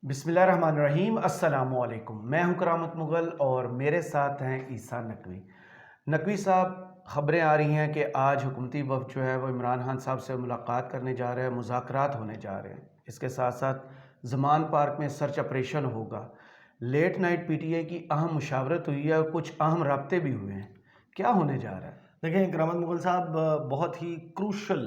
بسم اللہ الرحمن الرحیم۔ السلام علیکم، میں ہوں کرامت مغل اور میرے ساتھ ہیں عیسیٰ نقوی۔ نقوی صاحب، خبریں آ رہی ہیں کہ آج حکومتی وفد جو ہے وہ عمران خان صاحب سے ملاقات کرنے جا رہے ہیں، مذاکرات ہونے جا رہے ہیں۔ اس کے ساتھ ساتھ زمان پارک میں سرچ آپریشن ہوگا۔ Late night P T I کی اہم مشاورت ہوئی ہے اور کچھ اہم رابطے بھی ہوئے ہیں۔ کیا ہونے جا رہا ہے؟ دیکھیں کرامت مغل صاحب، بہت ہی کروشل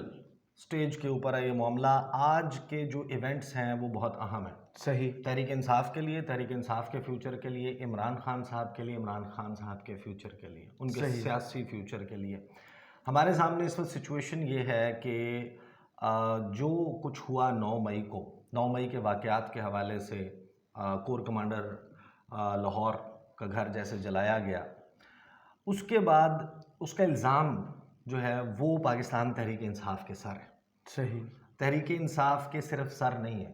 سٹیج کے اوپر ہے یہ معاملہ۔ آج کے جو ایونٹس ہیں وہ بہت اہم ہیں صحیح۔ تحریک انصاف کے لیے، تحریک انصاف کے فیوچر کے لیے، عمران خان صاحب کے لیے، عمران خان صاحب کے فیوچر کے لیے، ان کے صحیح۔ سیاسی فیوچر کے لیے۔ ہمارے سامنے اس وقت سچویشن یہ ہے کہ جو کچھ ہوا 9 مئی کو، 9 مئی کے واقعات کے حوالے سے کور کمانڈر لاہور کا گھر جیسے جلایا گیا، اس کے بعد اس کا الزام جو ہے وہ پاکستان تحریک انصاف کے سر ہے۔ صحیح۔ تحریک انصاف کے صرف سر نہیں ہے۔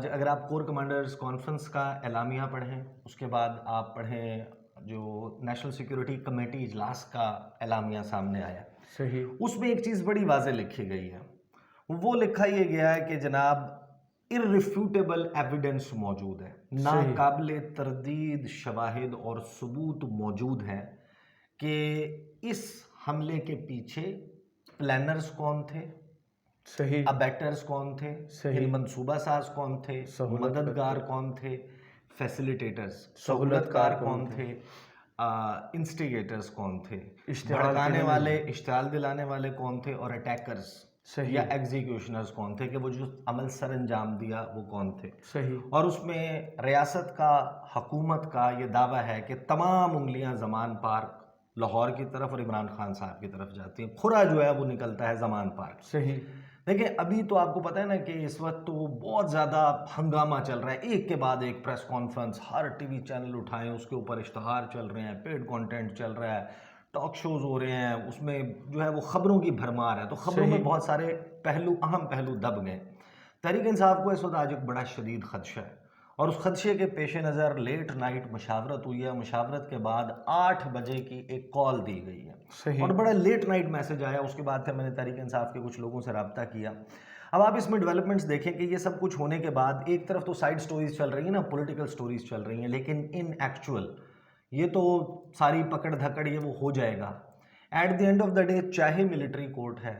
اگر آپ کور کمانڈرز کانفرنس کا اعلامیہ پڑھیں، اس کے بعد آپ پڑھیں جو نیشنل سیکیورٹی کمیٹی اجلاس کا اعلامیہ سامنے آیا، صحیح۔ اس میں ایک چیز بڑی واضح لکھی گئی ہے۔ وہ لکھا یہ گیا ہے کہ جناب irrefutable ایویڈنس موجود ہے، ناقابل تردید شواہد اور ثبوت موجود ہیں کہ اس حملے کے پیچھے پلانرز کون تھے، صحیح۔ ابیٹرز کون تھے، صحیح۔ منصوبہ ساز کون تھے، مددگار کون تھے، فیسیلیٹیٹرز سہولت کار کون تھے، انسٹیگیٹرز کون تھے، اشتعال بھڑکانے والے، اشتعال دلانے والے کون تھے، اور اٹیکرز صحیح یا ایگزیکیوشنرز کون تھے، کہ وہ جو عمل سر انجام دیا وہ کون تھے۔ صحیح۔ اور اس میں ریاست کا، حکومت کا یہ دعویٰ ہے کہ تمام انگلیاں زمان پارک لاہور کی طرف اور عمران خان صاحب کی طرف جاتی ہیں، کھرا جو ہے وہ نکلتا ہے زمان پارک۔ صحیح۔ دیکھیں ابھی تو آپ کو پتہ ہے نا کہ اس وقت تو بہت زیادہ ہنگامہ چل رہا ہے، ایک کے بعد ایک پریس کانفرنس، ہر ٹی وی چینل اٹھائیں اس کے اوپر اشتہار چل رہے ہیں، پیڈ کانٹینٹ چل رہا ہے، ٹاک شوز ہو رہے ہیں، اس میں جو ہے وہ خبروں کی بھرمار ہے، تو خبروں میں بہت سارے پہلو، اہم پہلو دب گئے۔ تحریک انصاف کو اس وقت آج ایک بڑا شدید خدشہ ہے، اور اس خدشے کے پیش نظر لیٹ نائٹ مشاورت ہوئی ہے۔ مشاورت کے بعد 8 بجے کی ایک کال دی گئی ہے، صحیح۔ اور بڑا لیٹ نائٹ میسج آیا۔ اس کے بعد پھر میں نے تحریک انصاف کے کچھ لوگوں سے رابطہ کیا۔ اب آپ اس میں ڈیولپمنٹس دیکھیں کہ یہ سب کچھ ہونے کے بعد ایک طرف تو سائیڈ سٹوریز چل رہی ہیں نا، پولیٹیکل سٹوریز چل رہی ہیں، لیکن ان ایکچوئل یہ تو ساری پکڑ دھکڑ یہ وہ ہو جائے گا at the end of the day, چاہے ملٹری کورٹ ہے،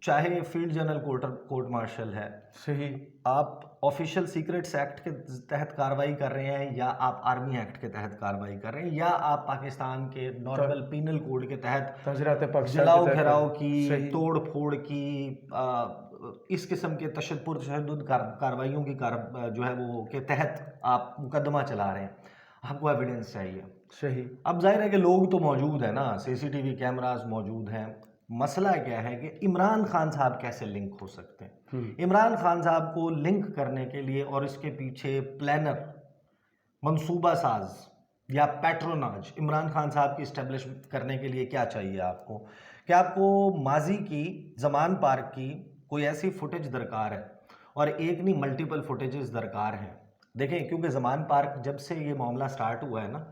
چاہے فیلڈ جنرل کورٹ مارشل ہے، صحیح۔ آپ آفیشیل سیکرٹس ایکٹ کے تحت کارروائی کر رہے ہیں، یا آپ آرمی ایکٹ کے تحت کارروائی کر رہے ہیں، یا آپ پاکستان کے نارمل پینل کوڈ کے تحت تذرات پاکستان جلاؤ کے تحت گھراؤ کی، صحیح۔ توڑ پھوڑ کی، اس قسم کے تشدد کارروائیوں کی جو ہے وہ کے تحت آپ مقدمہ چلا رہے ہیں، آپ کو ایویڈنس چاہیے۔ صحیح۔ اب ظاہر ہے کہ لوگ تو موجود ہیں نا، سی سی ٹی وی کیمراز موجود ہیں۔ مسئلہ کیا ہے کہ عمران خان صاحب کیسے لنک ہو سکتے ہیں؟ عمران خان صاحب کو لنک کرنے کے لیے اور اس کے پیچھے پلانر، منصوبہ ساز یا پیٹروناج عمران خان صاحب کی اسٹیبلش کرنے کے لیے کیا چاہیے آپ کو؟ کہ آپ کو ماضی کی، زمان پارک کی کوئی ایسی فوٹیج درکار ہے، اور ایک نہیں ملٹیپل فوٹیجز درکار ہیں۔ دیکھیں کیونکہ زمان پارک جب سے یہ معاملہ سٹارٹ ہوا ہے نا،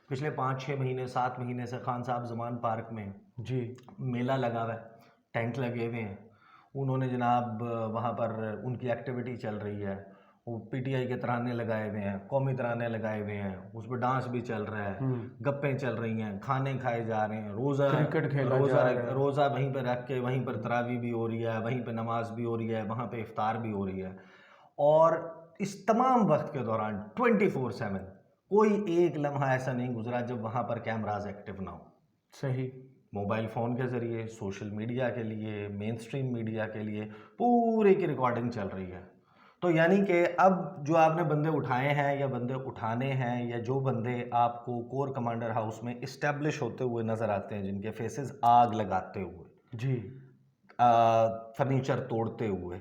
پچھلے 5-6 مہینے 7 مہینے سے خان صاحب زمان پارک میں جی میلہ لگا ہوا ہے، ٹینٹ لگے ہوئے ہیں، انہوں نے جناب وہاں پر ان کی ایکٹیویٹی چل رہی ہے، وہ پی ٹی آئی کے ترانے لگائے ہوئے ہیں، قومی ترانے لگائے ہوئے ہیں، اس پہ ڈانس بھی چل رہا ہے، گپیں چل رہی ہیں، کھانے کھائے جا رہے ہیں، کرکٹ کھیلا جا رہا ہے، روزہ وہیں پہ رکھ کے وہیں پر تراویح بھی ہو رہی ہے، وہیں پہ نماز بھی ہو رہی ہے، وہاں پہ افطار بھی ہو رہی ہے، اور اس تمام وقت کے دوران 24/7 کوئی ایک لمحہ ایسا نہیں گزرا جب وہاں پر کیمراز ایکٹیو نہ ہو۔ صحیح۔ موبائل فون کے ذریعے، سوشل میڈیا کے لیے، مین سٹریم میڈیا کے لیے پورے کی ریکارڈنگ چل رہی ہے۔ تو یعنی کہ اب جو آپ نے بندے اٹھائے ہیں یا بندے اٹھانے ہیں، یا جو بندے آپ کو کور کمانڈر ہاؤس میں اسٹیبلش ہوتے ہوئے نظر آتے ہیں، جن کے فیسز آگ لگاتے ہوئے، جی۔ فرنیچر توڑتے ہوئے،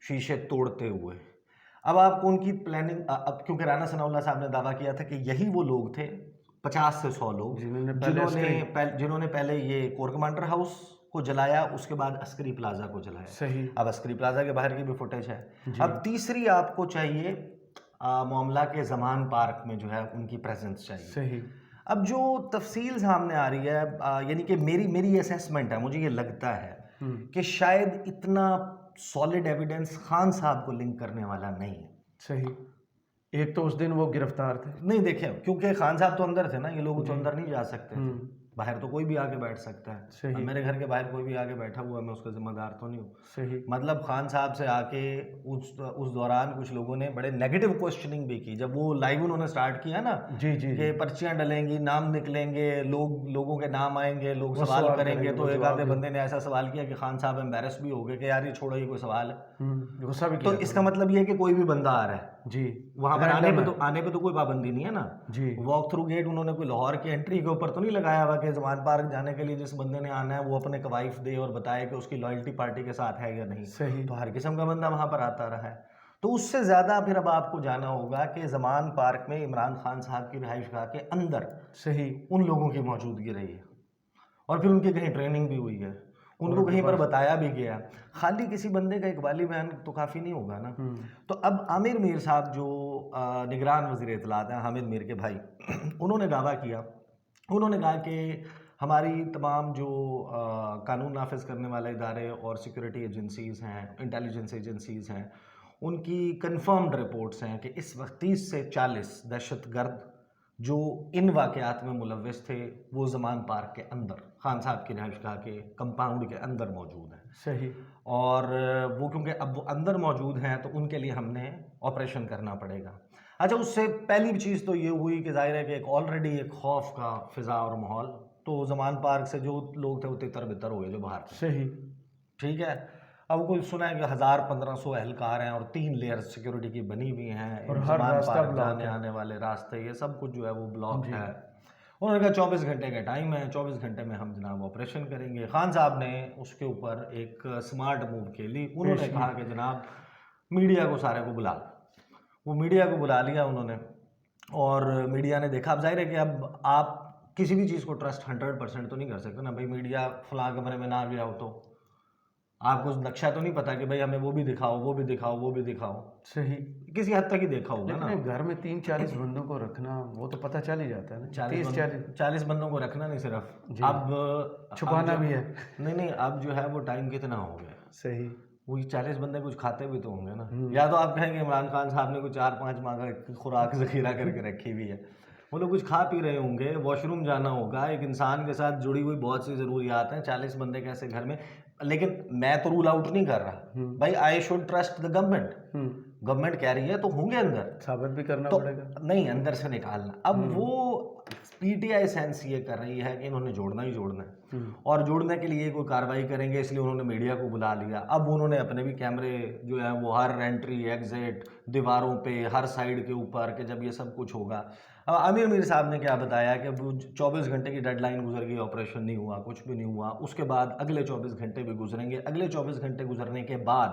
شیشے توڑتے ہوئے، اب آپ کو ان کی پلاننگ، اب کیونکہ رانا ثناء اللہ صاحب نے دعویٰ کیا تھا کہ یہی وہ لوگ تھے 50 سے 100 لوگ جنہوں نے پہلے یہ کور کمانڈر ہاؤس کو جلایا، اس کے بعد عسکری پلازا کو جلایا۔ صحیح۔ اب عسکری پلازا کے باہر کی بھی فوٹیج ہے۔ اب تیسری آپ کو چاہیے معاملہ کے زمان پارک میں جو ہے ان کی پریزنس چاہیے۔ صحیح۔ اب جو تفصیل سامنے آ رہی ہے، یعنی کہ میری اسیسمنٹ ہے، مجھے یہ لگتا ہے کہ شاید اتنا سالڈ ایویڈنس خان صاحب کو لنک کرنے والا نہیں ہے۔ صحیح. ایک تو اس دن وہ گرفتار تھے. نہیں دیکھیں کیونکہ خان صاحب تو اندر تھے نا, یہ لوگ تو اندر نہیں جا سکتے تھے, ہوں. باہر تو کوئی بھی آ کے بیٹھ سکتا ہے. صحیح. اب میرے گھر کے باہر کوئی بھی آ کے بیٹھا ہوا ہے, میں اس کا ذمہ دار تو نہیں ہوں. صحیح. مطلب خان صاحب سے آ کے اس دوران کچھ لوگوں نے بڑے نیگیٹو کوشچننگ بھی کی. جب وہ لائیو انہوں نے سٹارٹ کیا نا جی جی کہ پرچیاں ڈلیں گی, نام نکلیں گے, لوگوں کے نام آئیں گے, لوگ وہ سوال سوال کریں کریں گے, گے, تو وہ ایک جواب آدھے دیں بندے نے ایسا سوال کیا کہ خان صاحب ایمبیرس بھی ہو گئے کہ یار یہ چھوڑو, یہ کوئی سوال ہے. غصہ بھی تو کیا اس تھا. کا مطلب یہ ہے کہ کوئی بھی بندہ آ رہا ہے جی وہاں پر رینڈم ہے. آنے پہ تو کوئی پابندی نہیں ہے نا. جی واک تھرو گیٹ انہوں نے کوئی لاہور کی انٹری کے اوپر تو نہیں لگایا ہوا کہ زمان پارک جانے کے لیے جس بندے نے آنا ہے وہ اپنے کوائف دے اور بتائے کہ اس کی لائلٹی پارٹی کے ساتھ ہے یا نہیں. صحیح. تو ہر قسم کا بندہ وہاں پر آتا رہا ہے. تو اس سے زیادہ پھر اب آپ کو جانا ہوگا کہ زمان پارک میں عمران خان صاحب کی رہائش گاہ کے اندر صحیح. ان لوگوں کی موجودگی رہی ہے, اور پھر ان کی کہیں ٹریننگ بھی ہوئی ہے, ان کو کہیں پر بتایا بھی گیا. خالی کسی بندے کا اقبالی بیان تو کافی نہیں ہوگا نا. تو اب عامر میر صاحب جو نگران وزیر اطلاعات ہیں, حامد میر کے بھائی, انہوں نے دعویٰ کیا, انہوں نے کہا کہ ہماری تمام جو قانون نافذ کرنے والے ادارے اور سیکورٹی ایجنسیز ہیں, انٹیلیجنس ایجنسیز ہیں, ان کی کنفرمڈ رپورٹس ہیں کہ اس وقت 30 سے 40 دہشت گرد جو ان واقعات میں ملوث تھے وہ زمان پارک کے اندر خان صاحب کی رہائش گاہ کے کمپاؤنڈ کے اندر موجود ہیں. صحیح. اور وہ کیونکہ اب وہ اندر موجود ہیں تو ان کے لیے ہم نے آپریشن کرنا پڑے گا. اچھا, اس سے پہلی چیز تو یہ ہوئی کہ ظاہر ہے کہ ایک آلریڈی ایک خوف کا فضا اور ماحول, تو زمان پارک سے جو لوگ تھے وہ تتر بتر ہو گئے جو باہر تھے. صحیح. ٹھیک ہے. اب کوئی سنا ہے کہ 1500 اہلکار ہیں اور 3 لیئر سیکورٹی کی بنی ہوئی ہیں, اور ہر زمان راستہ پارک بلاک جانے ہے. آنے والے راستے یہ سب کچھ جو ہے وہ بلاک ہے. انہوں نے کہا 24 گھنٹے کا ٹائم ہے, 24 گھنٹے میں ہم جناب آپریشن کریں گے. خان صاحب نے اس کے اوپر ایک سمارٹ موو کے لی, انہوں نے کہا کہ جناب میڈیا کو سارے کو بلا. وہ میڈیا کو بلا لیا انہوں نے, اور میڈیا نے دیکھا. اب ظاہر ہے کہ اب آپ کسی بھی چیز کو ٹرسٹ 100% تو نہیں کر سکتے نا بھائی. میڈیا فلاں کمرے میں نہ گیا ہو تو آپ کو نقشہ تو نہیں پتا کہ بھائی ہمیں وہ بھی دکھاؤ, وہ بھی دکھاؤ, وہ بھی دکھاؤ. صحیح. کسی حد تک ہی دیکھا ہوگا نا. لیکن گھر میں 30-40 بندوں کو رکھنا وہ تو پتہ چل ہی جاتا ہے نا. 40 بندوں کو رکھنا نہیں صرف, اب چھپانا بھی ہے. نہیں, اب جو ہے وہ ٹائم کتنا ہو گیا. صحیح. وہی 40 بندے کچھ کھاتے بھی تو ہوں گے نا. یا تو آپ کہیں گے عمران خان صاحب نے کوئی 4-5 ماہ کا خوراک ذخیرہ کر کے رکھی ہوئی ہے, وہ لوگ کچھ کھا پی رہے ہوں گے, واش روم جانا ہوگا. ایک انسان کے ساتھ جڑی ہوئی بہت سی ضروریات ہیں, 40 بندے کیسے گھر میں. لیکن میں تو رول آؤٹ نہیں کر رہا بھائی, I should trust the government. Government کہہ رہی ہے تو ہوں گے اندر, ثابت بھی کرنا تو پڑے گا. نہیں اندر سے نکالنا. اب وہ پی ٹی آئی سینس یہ کر رہی ہے کہ انہوں نے جوڑنا ہی جوڑنا ہے, اور جوڑنے کے لیے کوئی کارروائی کریں گے, اس لیے انہوں نے میڈیا کو بلا لیا. اب انہوں نے اپنے بھی کیمرے جو ہیں وہ ہر انٹری ایگزٹ, دیواروں پہ, ہر سائڈ کے اوپر, کہ جب یہ سب کچھ ہوگا. اب عامر میر صاحب نے کیا بتایا کہ 24 گھنٹے کی ڈیڈ لائن گزر گئی, آپریشن نہیں ہوا, کچھ بھی نہیں ہوا. اس کے بعد اگلے 24 گھنٹے بھی گزریں گے. اگلے 24 گھنٹے گزرنے کے بعد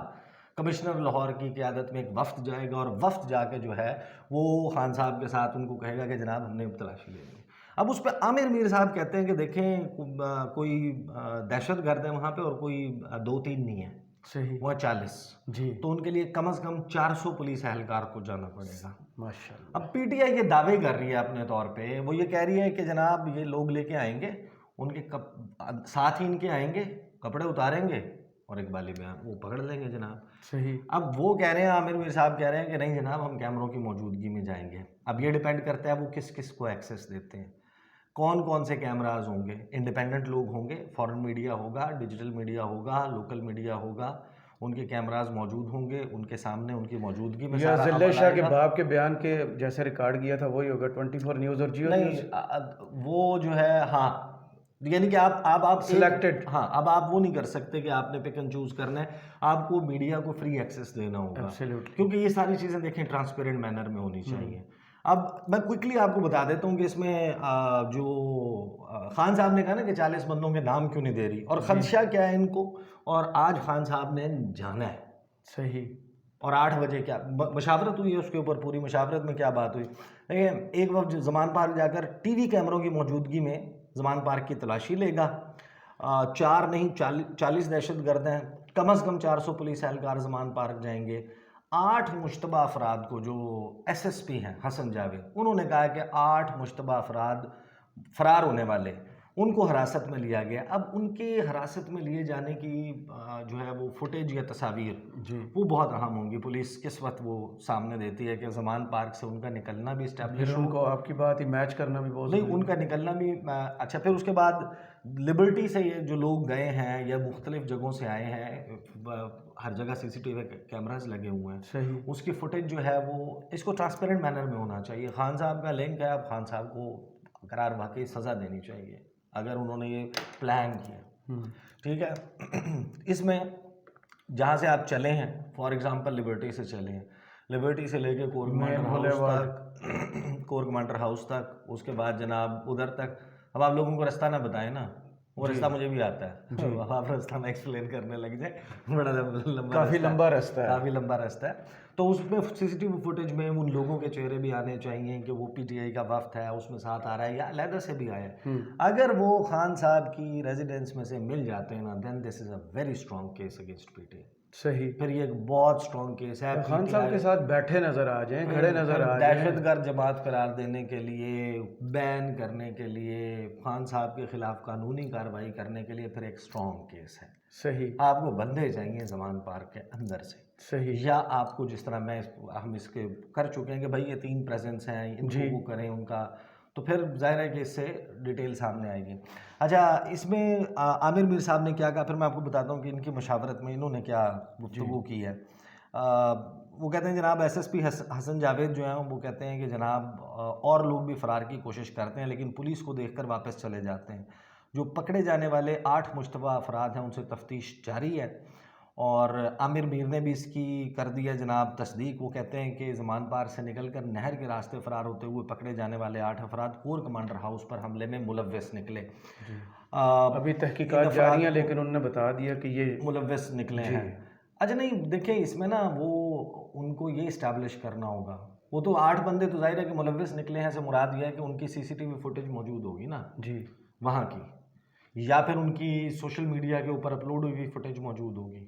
کمشنر لاہور کی قیادت میں ایک وفد جائے گا, اور وفد جا کے جو ہے وہ خان صاحب کے ساتھ ان کو کہے گا کہ جناب ہم نے تلاشی لے لی. اب اس پہ عامر میر صاحب کہتے ہیں کہ دیکھیں کوئی دہشت گرد ہے وہاں پہ, اور کوئی 2-3 نہیں ہے. صحیح. وہ 40. جی. تو ان کے لیے کم از کم 400 پولیس اہلکار کو جانا پڑے گا. ماشاءاللہ. اب پی ٹی آئی یہ دعوے کر رہی ہے اپنے طور پہ, وہ یہ کہہ رہی ہے کہ جناب یہ لوگ لے کے آئیں گے, ان کے ساتھ ہی ان کے آئیں گے, کپڑے اتاریں گے اور اقبالی بیان وہ پکڑ لیں گے جناب. صحیح. اب وہ کہہ رہے ہیں, عامر میر صاحب کہہ رہے ہیں کہ نہیں جناب ہم کیمروں کی موجودگی میں جائیں گے. اب یہ ڈیپینڈ کرتا ہے وہ کس کس کو ایکسیس دیتے ہیں, کون کون سے کیمراز ہوں گے. انڈیپینڈنٹ لوگ ہوں گے, فورن میڈیا ہوگا, ڈیجیٹل میڈیا ہوگا, لوکل میڈیا ہوگا, ان کے کیمراز موجود ہوں گے, ان کے سامنے ان کی موجودگی میں یا سارا ضلع شاہ کے باپ کے بیان کے جیسے ریکارڈ کیا تھا وہی ہوگا 24 نیوز اور جیو نیوز. نہیں وہ جو ہے, ہاں یعنی کہ آپ سلیکٹڈ. ہاں اب آپ وہ نہیں کر سکتے کہ آپ نے پک اینڈ چوز کرنا ہے, آپ کو میڈیا کو فری ایکسیس دینا ہوگا, کیونکہ یہ ساری چیزیں دیکھیں ٹرانسپیرنٹ مینر میں ہونی چاہیے. اب میں کوئکلی آپ کو بتا دیتا ہوں کہ اس میں جو خان صاحب نے کہا نا کہ 40 بندوں کے نام کیوں نہیں دے رہی, اور خدشہ کیا ہے ان کو, اور آج خان صاحب نے جانا ہے. صحیح. اور 8 بجے کیا مشاورت ہوئی ہے اس کے اوپر, پوری مشاورت میں کیا بات ہوئی. ایک وقت زمان پارک جا کر ٹی وی کیمروں کی موجودگی میں زمان پارک کی تلاشی لے گا. 4 نہیں 40 دہشت گرد ہیں, کم از کم 400 پولیس اہلکار زمان پارک جائیں گے. 8 مشتبہ افراد کو, جو ایس ایس پی ہیں حسن جاوید, انہوں نے کہا کہ 8 مشتبہ افراد فرار ہونے والے, ان کو حراست میں لیا گیا. اب ان کے حراست میں لیے جانے کی جو ہے وہ فوٹیج یا تصاویر وہ بہت اہم ہوں گی. پولیس کس وقت وہ سامنے دیتی ہے کہ زمان پارک سے ان کا نکلنا بھی اسٹیبلش ان کو آپ کی بات ہی میچ کرنا بھی بہت نہیں, ان کا نکلنا بھی اچھا. پھر اس کے بعد لبرٹی سے یہ جو لوگ گئے ہیں یا مختلف جگہوں سے آئے ہیں, ہر جگہ سی سی ٹی وی کیمراز لگے ہوئے ہیں, صحیح, اس کی فوٹیج جو ہے وہ اس کو ٹرانسپیرنٹ مینر میں ہونا چاہیے. خان صاحب کا لنک ہے, اب خان صاحب کو قرار واقعی سزا دینی چاہیے اگر انہوں نے یہ پلان کیا. ٹھیک ہے, اس میں جہاں سے آپ چلے ہیں, فار ایگزامپل لبرٹی سے چلے ہیں, لبرٹی سے لے کے کور کمانڈر ہاؤس تک, اس کے بعد جناب ادھر تک. اب آپ لوگوں کو راستہ نہ بتائیں نا, وہ راستہ مجھے بھی آتا ہے, آپ راستہ میں ایکسپلین کرنے لگ جائیں, بڑا کافی لمبا راستہ ہے, کافی لمبا راستہ ہے. تو اس میں سی سی ٹی وی فوٹیج میں ان لوگوں کے چہرے بھی آنے چاہیے کہ وہ پی ٹی آئی کا وفد ہے اس میں ساتھ آ رہا ہے یا علیحدہ سے بھی آیا ہے. اگر وہ خان صاحب کی ریزیڈنس میں سے مل جاتے ہیں نا, then this is a very strong case against P T I. صحیح, پھر یہ ایک بہت اسٹرانگ کیس ہے. خان صاحب کے ساتھ بیٹھے نظر آ جائیں, کھڑے نظر آ جائیں, دہشت گرد جماعت قرار دینے کے لیے, بین کرنے کے لیے, خان صاحب کے خلاف قانونی کارروائی کرنے کے لیے پھر ایک اسٹرانگ کیس ہے. صحیح, آپ کو بندے چاہیے زمان پارک کے اندر سے. صحیح, یا آپ کو جس طرح ہم اس کے کر چکے ہیں کہ بھائی یہ 3 پریزنس ہیں, ان کو وہ کریں ان کا, تو پھر ظاہر ہے کہ اس سے ڈیٹیل سامنے آئے گی. اچھا, اس میں عامر میر صاحب نے کیا کہا, پھر میں آپ کو بتاتا ہوں کہ ان کی مشاورت میں انہوں نے کیا گفتگو کی ہے. وہ کہتے ہیں جناب ایس ایس پی حسن جاوید جو ہیں وہ کہتے ہیں کہ جناب اور لوگ بھی فرار کی کوشش کرتے ہیں لیکن پولیس کو دیکھ کر واپس چلے جاتے ہیں. جو پکڑے جانے والے 8 مشتبہ افراد ہیں ان سے تفتیش جاری ہے, اور عامر میر نے بھی اس کی کر دی ہے جناب تصدیق. وہ کہتے ہیں کہ زمان پارک سے نکل کر نہر کے راستے فرار ہوتے ہوئے پکڑے جانے والے 8 افراد کور کمانڈر ہاؤس پر حملے میں ملوث نکلے. ابھی تحقیقات جاری ہیں لیکن انہوں نے بتا دیا کہ یہ ملوث نکلے ہیں. اچھا نہیں, دیکھیں اس میں نا وہ ان کو یہ اسٹیبلش کرنا ہوگا, وہ تو 8 بندے تو ظاہر ہے کہ ملوث نکلے ہیں سے مراد یہ ہے کہ ان کی سی سی ٹی وی فوٹیج موجود ہوگی نا وہاں کی, یا پھر ان کی سوشل میڈیا کے اوپر اپلوڈ ہوئی فوٹیج موجود ہوگی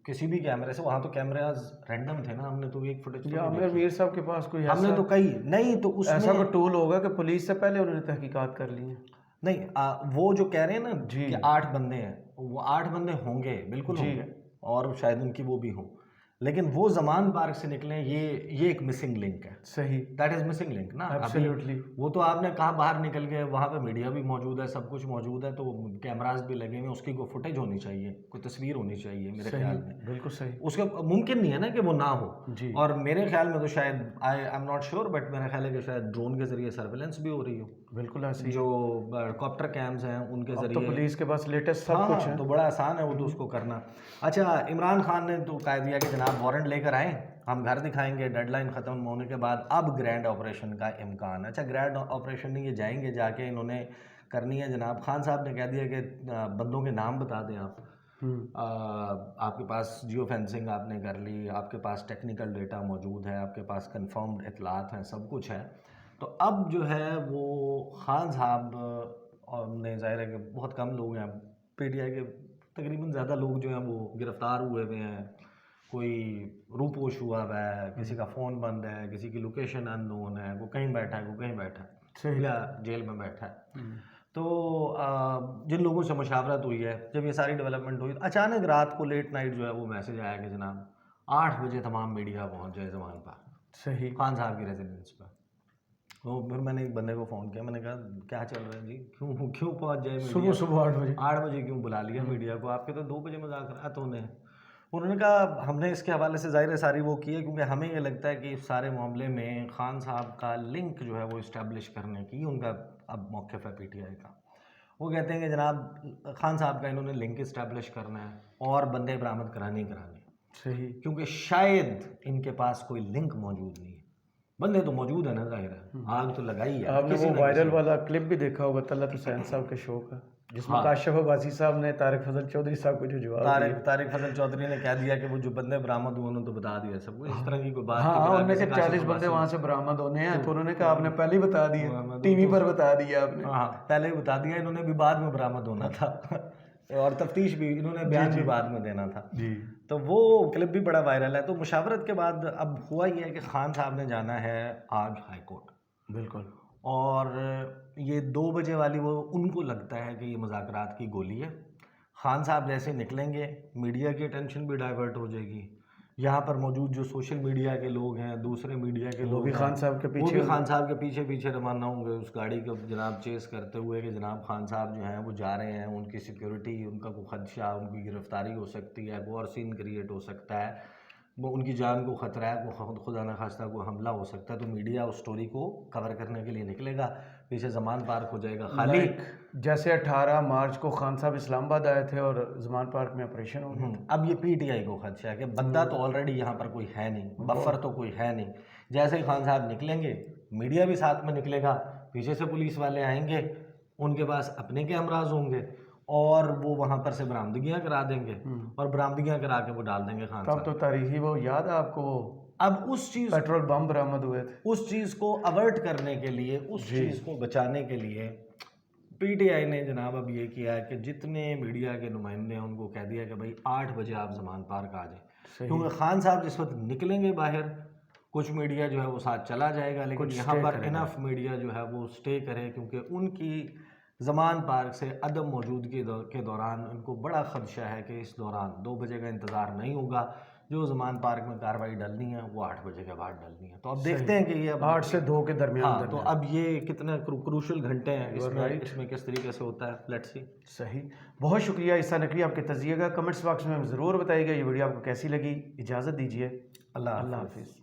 کسی بھی کیمرے سے. وہاں تو کیمراز رینڈم تھے نا, ہم نے تو ایک فوٹیج عامر میر صاحب کے پاس کوئی ہم نے تو کئی نہیں, تو اس ایسا کوئی ٹول ہوگا کہ پولیس سے پہلے انہوں نے تحقیقات کر لی ہیں. نہیں, وہ جو کہہ رہے ہیں نا کہ 8 بندے ہیں, وہ 8 بندے ہوں گے, بالکل ہوں گے, اور شاید ان کی وہ بھی ہوں, لیکن وہ زمان پارک سے نکلیں یہ ایک مسنگ لنک ہے. صحیح, دیٹ از مسنگ لنک نا. ایبسلیوٹلی, وہ تو آپ نے کہا باہر نکل گئے, وہاں پہ میڈیا بھی موجود ہے, سب کچھ موجود ہے, تو کیمراز بھی لگے ہوئے, اس کی کوئی فوٹیج ہونی چاہیے, کوئی تصویر ہونی چاہیے میرے خیال میں. بالکل صحیح, اس کا ممکن نہیں ہے نا کہ وہ نہ ہو. اور میرے خیال میں تو شاید I am not sure, but میرا خیال ہے کہ شاید ڈرون کے ذریعے سرویلنس بھی ہو رہی ہو. بالکل ایسے جو کاپٹر کیمز ہیں ان کے ذریعے, تو پولیس کے پاس لیٹسٹ سب کچھ ہے, تو بڑا آسان ہے وہ تو اس کو کرنا. اچھا, عمران خان نے تو کہہ دیا کہ جناب وارنٹ لے کر آئیں, ہم گھر دکھائیں گے, ڈیڈ لائن ختم ہونے کے بعد اب گرینڈ آپریشن کا امکان ہے. اچھا, گرینڈ آپریشن نہیں, یہ جائیں گے, جا کے انہوں نے کرنی ہے جناب. خان صاحب نے کہہ دیا کہ بندوں کے نام بتا دیں آپ, آپ کے پاس جیو فینسنگ آپ نے کر لی, آپ کے پاس ٹیکنیکل ڈیٹا موجود ہے, آپ کے پاس کنفرمڈ اطلاعات ہیں, سب کچھ ہے. تو اب جو ہے وہ خان صاحب نے, ظاہر ہے کہ بہت کم لوگ ہیں, پی ٹی آئی کے تقریباً زیادہ لوگ جو ہیں وہ گرفتار ہوئے ہوئے ہیں, کوئی روپوش ہوا ہوا ہے, کسی کا فون بند ہے, کسی کی لوکیشن ان نون ہے, وہ کہیں بیٹھا ہے, وہ کہیں بیٹھا ہے, یا جیل میں بیٹھا ہے. تو جن لوگوں سے مشاورت ہوئی ہے, جب یہ ساری ڈیولپمنٹ ہوئی, اچانک رات کو لیٹ نائٹ جو ہے وہ میسج آیا کہ جناب 8 بجے تمام میڈیا پہنچ جائے زمان پر. صحیح, خان صاحب کی ریزیڈنس پر. تو پھر میں نے ایک بندے کو فون کیا, میں نے کہا کیا چل رہا ہے جی, کیوں پہنچ جائے میڈیا صبح 8 بجے کیوں بلا لیا میڈیا کو, آپ کے تو 2 بجے مذاکرات ہونے ہیں. انہوں نے کہا ہم نے اس کے حوالے سے ظاہر ساری وہ کی ہے کیونکہ ہمیں یہ لگتا ہے کہ اس سارے معاملے میں خان صاحب کا لنک جو ہے وہ اسٹیبلش کرنے کی ان کا اب موقف ہے پی ٹی آئی کا. وہ کہتے ہیں کہ جناب خان صاحب کا انہوں نے لنک اسٹیبلش کرنا ہے اور بندے برآمد کرانے ہی کرانے. صحیح, کیونکہ شاید ان کے پاس کوئی لنک موجود نہیں ہے, بندے تو موجود ہیں نا, ظاہر ہے آگ تو لگائی ہے. آپ نے وہ وائرل والا کلپ بھی دیکھا ہوگا طلعت حسین صاحب کے شو کا, جس میں کاشف عباسی صاحب نے طارق فضل چودھری صاحب کو جو جواب طارق فضل چودھری نے کہہ دیا کہ وہ جو بندے برآمد ہوئے انہوں نے تو بتا دیا سب کچھ, اس طرح کی کوئی بات. ہاں, ان میں سے 40 بندے وہاں سے برآمد ہونے ہیں, تو انہوں نے کہا آپ نے پہلے ہی بتا دیا, ٹی وی پر بتا دیا آپ نے. ہاں, پہلے ہی بتا دیا, انہوں نے بھی بعد میں برآمد ہونا تھا, اور تفتیش بھی انہوں نے بیان بھی بعد میں دینا تھا. تو وہ کلپ بھی بڑا وائرل ہے. تو مشاورت کے بعد اب ہوا یہ ہے کہ خان صاحب نے جانا ہے آج ہائی کورٹ. بالکل, اور یہ 2 بجے والی وہ ان کو لگتا ہے کہ یہ مذاکرات کی گولی ہے. خان صاحب جیسے نکلیں گے میڈیا کی اٹینشن بھی ڈائیورٹ ہو جائے گی. یہاں پر موجود جو سوشل میڈیا کے لوگ ہیں, دوسرے میڈیا کے لوگ بھی خان صاحب کے وہ پیچھے بھی خان صاحب کے پیچھے پیچھے روانہ ہوں گے اس گاڑی کو جناب چیز کرتے ہوئے کہ جناب خان صاحب جو ہیں وہ جا رہے ہیں, ان کی سیکیورٹی, ان کا کوئی خدشہ, ان کی گرفتاری ہو سکتی ہے, وار سین کریٹ ہو سکتا ہے, وہ ان کی جان کو خطرہ ہے, وہ خدا نخواستہ کوئی حملہ ہو سکتا ہے. تو میڈیا اس سٹوری کو کور کرنے کے لیے نکلے گا, پیچھے زمان پارک ہو جائے گا خالی. جیسے 18 مارچ کو خان صاحب اسلام آباد آئے تھے اور زمان پارک میں آپریشن ہو گیا. اب یہ پی ٹی آئی کو خدشہ ہے کہ بندہ تو آلریڈی یہاں پر کوئی ہے نہیں, بفر تو کوئی ہے نہیں. جیسے ہی خان صاحب نکلیں گے میڈیا بھی ساتھ میں نکلے گا, پیچھے سے پولیس والے آئیں گے, ان کے پاس اپنے کیمراز ہوں گے اور وہ وہاں پر سے برآمدگیاں کرا دیں گے اور برآمدگیاں کرا کے وہ ڈال دیں گے خان صاحب. تب تو تاریخی وہ یاد ہے آپ کو, وہ اب اس چیز پیٹرول بم برآمد ہوئے تھے, اس چیز کو اوائڈ کرنے کے لیے, اس چیز کو بچانے کے لیے پی ٹی آئی نے جناب اب یہ کیا ہے کہ جتنے میڈیا کے نمائندے ہیں ان کو کہہ دیا کہ بھائی 8 بجے آپ زمان پارک آ جائیں. کیونکہ خان صاحب جس وقت نکلیں گے باہر, کچھ میڈیا جو ہے وہ ساتھ چلا جائے گا, لیکن یہاں پر انف میڈیا جو ہے وہ سٹے کرے, کیونکہ ان کی زمان پارک سے عدم موجودگی کے دوران ان کو بڑا خدشہ ہے کہ اس دوران 2 بجے کا انتظار نہیں ہوگا. جو زمان پارک میں کارروائی ڈلنی ہے وہ 8 بجے کے بعد ڈلنی ہے. تو اب دیکھتے ہیں کہ یہ 8 سے 2 کے درمیان. تو اب یہ کتنے کروشل گھنٹے ہیں, اس میں کس طریقے سے ہوتا ہے, لیٹس سی. صحیح, بہت شکریہ عیسیٰ نقوی آپ کے تجزیے کا. کمنٹس باکس میں ضرور بتائیے گا یہ ویڈیو آپ کو کیسی لگی. اجازت دیجیے, اللہ حافظ.